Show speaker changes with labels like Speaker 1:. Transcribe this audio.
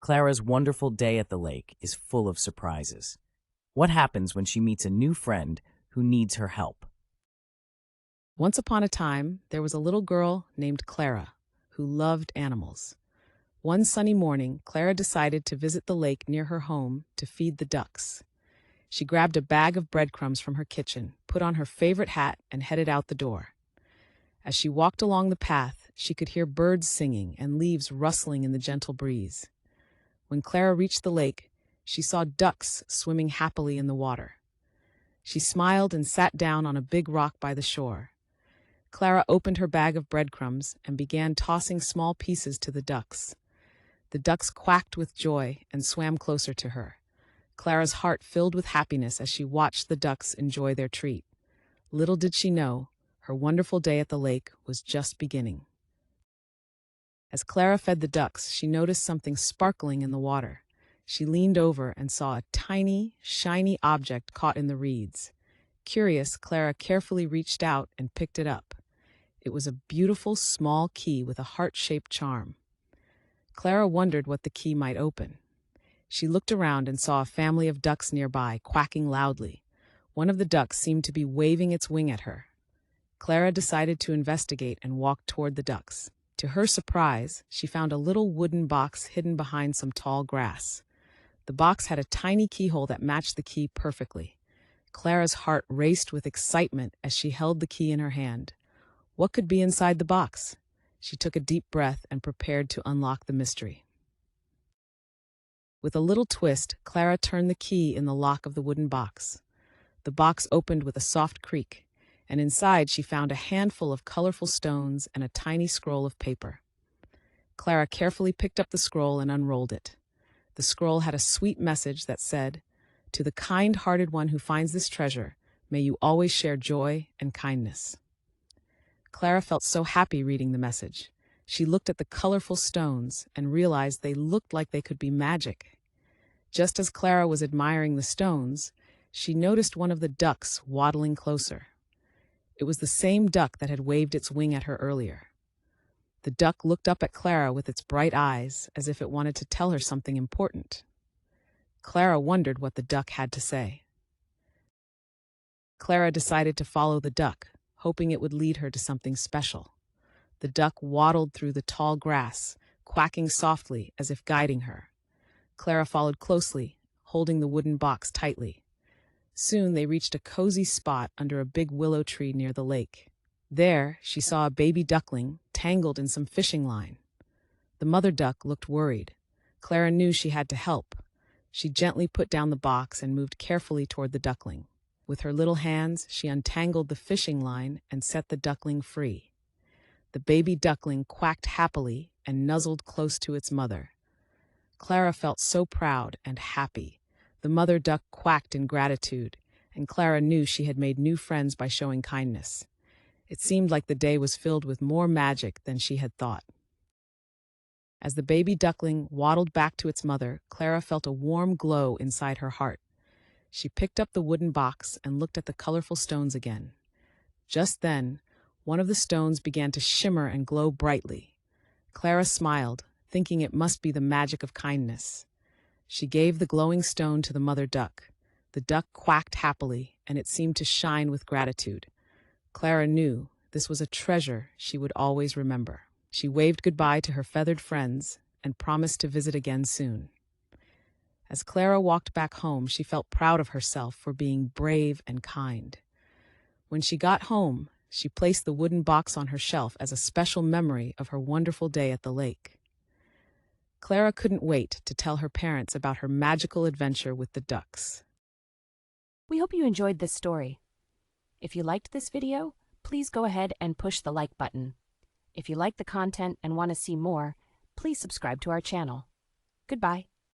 Speaker 1: Clara's wonderful day at the lake is full of surprises. What happens when she meets a new friend who needs her help?
Speaker 2: Once upon a time, there was a little girl named Clara who loved animals. One sunny morning, Clara decided to visit the lake near her home to feed the ducks. She grabbed a bag of breadcrumbs from her kitchen, put on her favorite hat, and headed out the door. As she walked along the path, she could hear birds singing and leaves rustling in the gentle breeze. When Clara reached the lake, she saw ducks swimming happily in the water. She smiled and sat down on a big rock by the shore. Clara opened her bag of breadcrumbs and began tossing small pieces to the ducks. The ducks quacked with joy and swam closer to her. Clara's heart filled with happiness as she watched the ducks enjoy their treat. Little did she know, her wonderful day at the lake was just beginning. As Clara fed the ducks, she noticed something sparkling in the water. She leaned over and saw a tiny, shiny object caught in the reeds. Curious, Clara carefully reached out and picked it up. It was a beautiful small key with a heart-shaped charm. Clara wondered what the key might open. She looked around and saw a family of ducks nearby, quacking loudly. One of the ducks seemed to be waving its wing at her. Clara decided to investigate and walked toward the ducks. To her surprise, she found a little wooden box hidden behind some tall grass. The box had a tiny keyhole that matched the key perfectly. Clara's heart raced with excitement as she held the key in her hand. What could be inside the box? She took a deep breath and prepared to unlock the mystery. With a little twist, Clara turned the key in the lock of the wooden box. The box opened with a soft creak, and inside she found a handful of colorful stones and a tiny scroll of paper. Clara carefully picked up the scroll and unrolled it. The scroll had a sweet message that said, "To the kind-hearted one who finds this treasure, may you always share joy and kindness." Clara felt so happy reading the message. She looked at the colorful stones and realized they looked like they could be magic. Just as Clara was admiring the stones, she noticed one of the ducks waddling closer. It was the same duck that had waved its wing at her earlier. The duck looked up at Clara with its bright eyes, as if it wanted to tell her something important. Clara wondered what the duck had to say. Clara decided to follow the duck, hoping it would lead her to something special. The duck waddled through the tall grass, quacking softly as if guiding her. Clara followed closely, holding the wooden box tightly. Soon they reached a cozy spot under a big willow tree near the lake. There, she saw a baby duckling tangled in some fishing line. The mother duck looked worried. Clara knew she had to help. She gently put down the box and moved carefully toward the duckling. With her little hands, she untangled the fishing line and set the duckling free. The baby duckling quacked happily and nuzzled close to its mother. Clara felt so proud and happy. The mother duck quacked in gratitude, and Clara knew she had made new friends by showing kindness. It seemed like the day was filled with more magic than she had thought. As the baby duckling waddled back to its mother, Clara felt a warm glow inside her heart. She picked up the wooden box and looked at the colorful stones again. Just then, one of the stones began to shimmer and glow brightly. Clara smiled, thinking it must be the magic of kindness. She gave the glowing stone to the mother duck. The duck quacked happily, and it seemed to shine with gratitude. Clara knew this was a treasure she would always remember. She waved goodbye to her feathered friends and promised to visit again soon. As Clara walked back home, she felt proud of herself for being brave and kind. When she got home, she placed the wooden box on her shelf as a special memory of her wonderful day at the lake. Clara couldn't wait to tell her parents about her magical adventure with the ducks.
Speaker 3: We hope you enjoyed this story. If you liked this video, please go ahead and push the like button. If you like the content and want to see more, please subscribe to our channel. Goodbye.